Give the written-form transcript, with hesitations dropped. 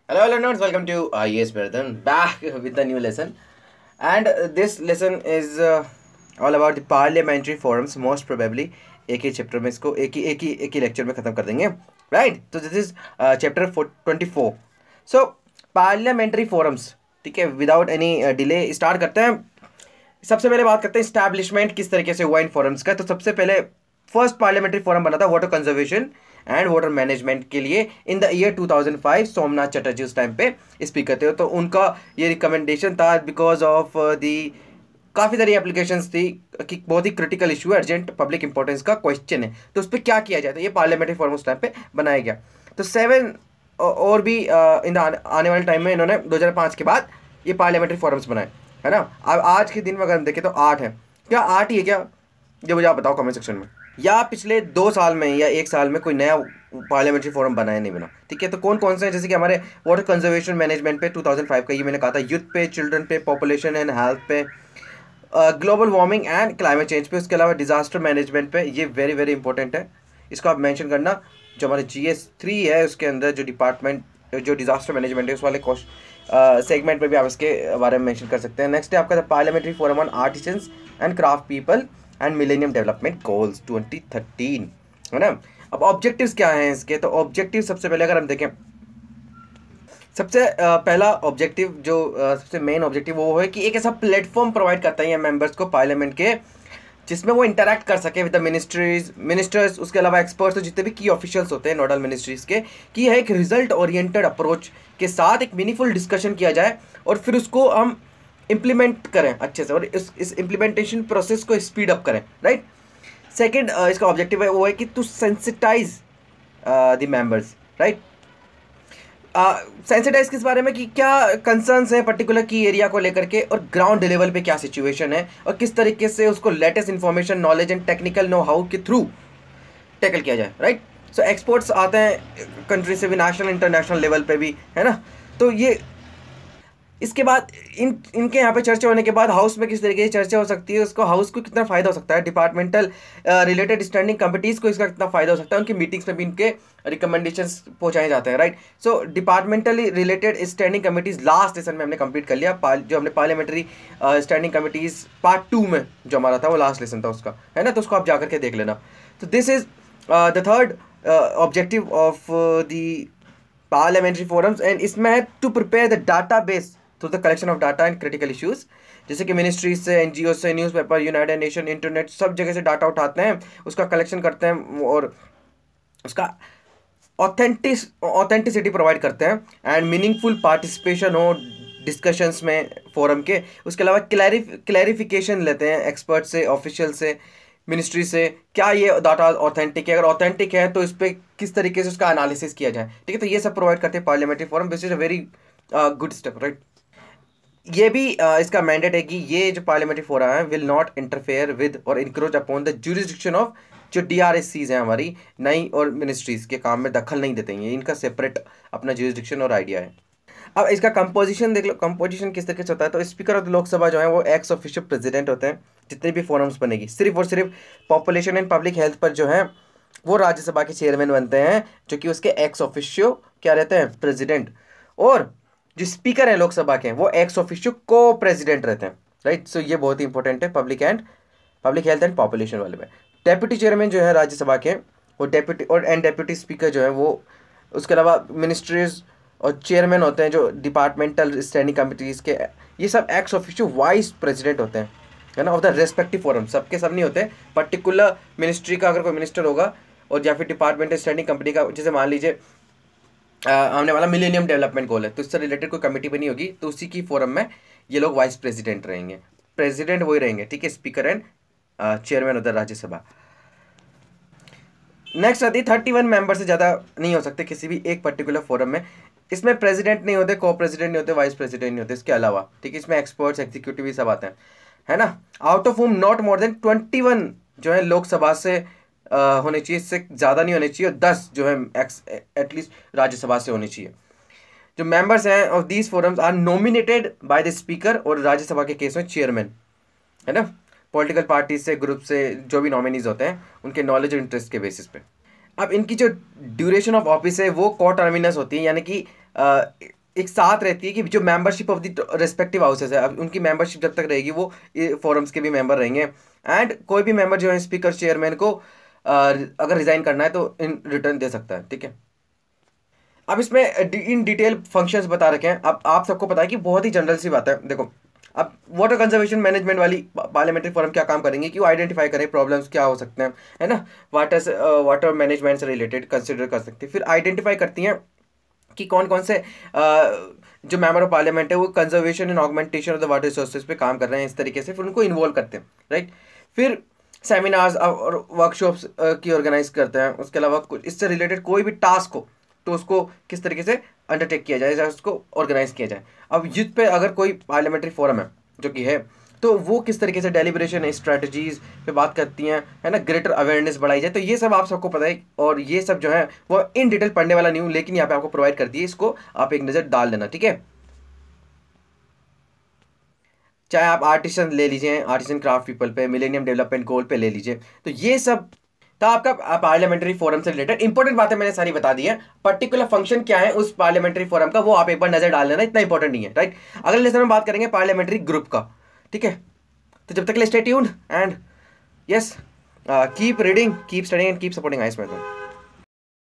Hello, learners. Welcome to IES Pratham, back with the new lesson. And this lesson is all about the parliamentary forums. Most probably एक ही chapter में इसको एक ही lecture में खत्म कर देंगे, राइट? तो this is chapter 24. So parliamentary forums, ठीक है. विदाउट एनी डिले स्टार्ट करते हैं. सबसे पहले बात करते हैं इस्टेब्लिशमेंट किस तरीके से हुआ इन फोरम्स का. तो सबसे पहले फर्स्ट पार्लियामेंट्री फोरम बना था water conservation and water management के लिए in the year 2005. Somnath Chatterjee उस टाइम पे स्पीकर थे. तो उनका ये रिकमेंडेशन था बिकॉज ऑफ दी काफ़ी सारी एप्लीकेशंस थी कि बहुत ही क्रिटिकल इशू है, अर्जेंट पब्लिक इंपॉर्टेंस का क्वेश्चन है, तो उस पर क्या किया जाए. तो ये पार्लियामेंट्री फोरम उस टाइम पे बनाया गया. तो 7 और भी इन आने वाले टाइम में इन्होंने 2005 के बाद ये पार्लियामेंट्री फोरम्स बनाए, है ना. अब आज के दिन में अगर हम देखें तो 8 है. क्या 8 ही है क्या? जो मुझे आप बताओ कमेंट सेक्शन में. या पिछले 2 साल में या 1 साल में कोई नया पार्लियामेंट्री फोरम बना है नहीं बना, ठीक है. तो कौन कौन से हैं? जैसे कि हमारे वाटर कंजर्वेशन मैनेजमेंट पे 2005 का, ये मैंने कहा था. यूथ पे, चिल्ड्रन पे, पॉपुलेशन एंड हेल्थ पे, global warming and climate change पे. उसके अलावा डिजास्टर मैनेजमेंट पे. ये वेरी वेरी इंपॉर्टेंट है, इसको आप मेंशन करना. जो हमारे GS3 है उसके अंदर जो डिपार्टमेंट जो डिजास्टर मैनेजमेंट है उस वाले सेगमेंट में भी आप इसके बारे में मेंशन कर सकते हैं. नेक्स्ट है आपका parliamentary forum on artisans and craft people and millennium development goals 2013, है ना. अब ऑब्जेक्टिव्स क्या हैं इसके? तो ऑब्जेक्टिव सबसे पहले अगर हम देखें, सबसे पहला ऑब्जेक्टिव जो सबसे मेन ऑब्जेक्टिव वो है कि एक ऐसा प्लेटफॉर्म प्रोवाइड करता है ये मेंबर्स को पार्लियामेंट के, जिसमें वो इंटरैक्ट कर सके विद द मिनिस्टर्स, उसके अलावा एक्सपर्ट्स, तो जितने भी की ऑफिशियल्स होते हैं नोडल मिनिस्ट्रीज के, कि यह एक रिजल्ट ओरिएंटेड अप्रोच के साथ एक मीनिंगफुल डिस्कशन किया जाए और फिर उसको हम इम्प्लीमेंट करें अच्छे से और इस इम्प्लीमेंटेशन प्रोसेस को स्पीड अप करें, राइट. सेकेंड इसका ऑब्जेक्टिव है वो है कि to sensitise the members, right. Sensitise किस बारे में कि क्या कंसर्न्स हैं पर्टिकुलर की एरिया को लेकर के और ग्राउंड लेवल पे क्या सिचुएशन है और किस तरीके से उसको latest information, knowledge and technical know how के थ्रू टैकल किया जाए, राइट. सो एक्सपर्ट्स आते हैं कंट्री से भी, नेशनल इंटरनेशनल लेवल पे भी, है ना. तो ये इसके बाद इनके यहाँ पे चर्चा होने के बाद हाउस में किस तरीके से चर्चा हो सकती है, उसको हाउस को कितना फ़ायदा हो सकता है, डिपार्टमेंटल रिलेटेड स्टैंडिंग कमिटीज़ को इसका कितना फ़ायदा हो सकता है, उनकी मीटिंग्स में भी इनके रिकमेंडेशंस पहुँचाए जाते हैं, right. So departmentally related standing committees last session में हमने कंप्लीट कर लिया. जो हमने पार्लियामेंट्री स्टैंडिंग कमिटीज़ पार्ट 2 में जो हमारा था वो लास्ट लेसन था उसका, है ना. तो उसको आप जाकर के देख लेना. तो this is the third objective of the parliamentary forums and इसमें है to prepare the database through the collection of data and critical issues. जैसे कि मिनिस्ट्रीज से, NGO से, न्यूज़पेपर, यूनाइटेड नेशन, इंटरनेट, सब जगह से डाटा उठाते हैं, उसका कलेक्शन करते हैं और उसका ऑथेंटिसिटी प्रोवाइड करते हैं एंड मीनिंगफुल पार्टिसिपेशन हो डिस्कशंस में फोरम के. उसके अलावा क्लैरिफिकेशन लेते हैं एक्सपर्ट से, ऑफिशियल से, मिनिस्ट्री से, क्या ये डाटा ऑथेंटिक है, अगर ऑथेंटिक है तो इस पर किस तरीके से उसका एनालिसिस किया जाए, ठीक है. तो ये सब प्रोवाइड करते हैं parliamentary forum. This is a very good step, right. ये भी इसका मैंडेट है कि ये जो पार्लियामेंट्री फोरम है विल नॉट इंटरफेयर विद और encroach upon the jurisdiction of जो DRSCs हैं हमारी नई और मिनिस्ट्रीज के काम में दखल नहीं देते हैं. ये इनका सेपरेट अपना जुरिस्डिक्शन और आइडिया है. अब इसका कंपोजिशन देख लो, कंपोजिशन किस तरीके से होता है. तो स्पीकर ऑफ लोकसभा जो है वो एक्स ऑफिशियल प्रेसिडेंट होते हैं. जितने भी फोरम्स बनेगी सिर्फ और सिर्फ पॉपुलेशन एंड पब्लिक हेल्थ पर जो है वो राज्यसभा के चेयरमैन बनते हैं, जो कि उसके एक्स ऑफिशियो क्या रहते हैं, प्रेसिडेंट. और जो स्पीकर हैं लोकसभा के वो एक्स ऑफिशियो को प्रेसिडेंट रहते हैं, राइट. सो ये बहुत ही इंपॉर्टेंट है पब्लिक हेल्थ एंड पॉपुलेशन वाले में. डेप्यूटी चेयरमैन जो है राज्यसभा के वो डेप्यूटी और डेप्यूटी स्पीकर जो है वो, उसके अलावा मिनिस्ट्रीज और चेयरमैन होते हैं जो डिपार्टमेंटल स्टैंडिंग कमिटीज़ के, ये सब एक्स ऑफिशियो वाइस प्रेसिडेंट होते हैं, है ना, ऑफ द रेस्पेक्टिव फोरम. सबके सब नहीं होते. पर्टिकुलर मिनिस्ट्री का अगर कोई मिनिस्टर होगा और या फिर डिपार्टमेंटल स्टैंडिंग कमिटी का, जैसे मान लीजिए हमने वाला मिलेनियम डेवलपमेंट गोल है, तो इससे रिलेटेड कोई कमेटी बनी होगी तो उसी की फोरम में ये लोग वाइस प्रेसिडेंट रहेंगे. प्रेसिडेंट वही रहेंगे, ठीक है, स्पीकर एंड चेयरमैन उधर राज्यसभा. नेक्स्ट आती है 31 मेंबर से ज़्यादा नहीं हो सकते किसी भी एक पर्टिकुलर फोरम में. इसमें प्रेसिडेंट नहीं होते, को प्रेसिडेंट नहीं होते, वाइस प्रेसिडेंट नहीं होते. इसके अलावा ठीक है, इसमें एक्सपर्ट्स, एग्जीक्यूटिव भी सब आते हैं, है ना. Out of home not more than 21 जो है लोकसभा से होने चाहिए, इससे ज़्यादा नहीं होने चाहिए, और 10 जो है एटलीस्ट राज्यसभा से होनी चाहिए. जो मेंबर्स हैं of these forums are nominated by the speaker और राज्यसभा के केस में चेयरमैन, है ना, पॉलिटिकल पार्टी से, ग्रुप से जो भी नॉमिनीज होते हैं उनके नॉलेज और इंटरेस्ट के बेसिस पे. अब इनकी जो ड्यूरेशन ऑफ ऑफिस है वो को टर्मिनस होती है, यानी कि एक साथ रहती है कि जो membership of the respective houses है, अब उनकी मेंबरशिप जब तक रहेगी वो फोरम्स के भी मेंबर रहेंगे। एंड कोई भी मेंबर जो है स्पीकर चेयरमैन को अगर रिजाइन करना है तो इन रिटर्न दे सकता है, ठीक है। अब इसमें इन डिटेल फंक्शंस बता रखे हैं। अब आप सबको पता है कि बहुत ही जनरल सी बात है। देखो, अब वाटर कंजर्वेशन मैनेजमेंट वाली पार्लियामेंट्री फोरम क्या काम करेंगे कि वो आइडेंटिफाई करें प्रॉब्लम्स क्या हो सकते हैं, है ना, वाटर मैनेजमेंट से रिलेटेड कंसिडर कर सकते हैं। फिर आइडेंटिफाई करती हैं कि कौन कौन से जो मेंबर ऑफ पार्लियामेंट है वो conservation and augmentation of the water resources पे काम कर रहे हैं, इस तरीके से फिर उनको इन्वॉल्व करते हैं, राइट। फिर सेमिनार्स और वर्कशॉप्स की ऑर्गेनाइज करते हैं। उसके अलावा कुछ इससे रिलेटेड कोई भी टास्क हो तो उसको किस तरीके से अंडरटेक किया जाए, उसको ऑर्गेनाइज किया जाए। अब यूथ पे अगर कोई पार्लियामेंट्री फोरम है जो कि है, तो वो किस तरीके से डेलिब्रेशन स्ट्रेटजीज पे बात करती हैं, है ना, ग्रेटर अवेयरनेस बढ़ाई जाए, तो ये सब आप सबको पता है। और ये सब जो है वो इन डिटेल पढ़ने वाला नहीं हूँ, लेकिन यहाँ पे आपको प्रोवाइड कर दिए, इसको आप एक नज़र डाल देना, ठीक है। चाहे आप आर्टिसन ले लीजिए, आर्टिसन क्राफ्ट पीपल पे, मिलेनियम डेवलपमेंट गोल पे ले लीजिए, तो ये सब था आपका पार्लियामेंट्री फोरम से रिलेटेड इंपॉर्टेंट बातें मैंने सारी बता दी है। पर्टिकुलर फंक्शन क्या है उस पार्लियामेंट्री फोरम का वो आप एक बार नजर डाल लेना, इतना इंपॉर्टेंट नहीं है, राइट। अगले लेसन में बात करेंगे पार्लियामेंट्री ग्रुप का, ठीक है। तो जब तक के लिए stay tuned and yes, keep reading, keep studying and keep supporting IAS mathematics.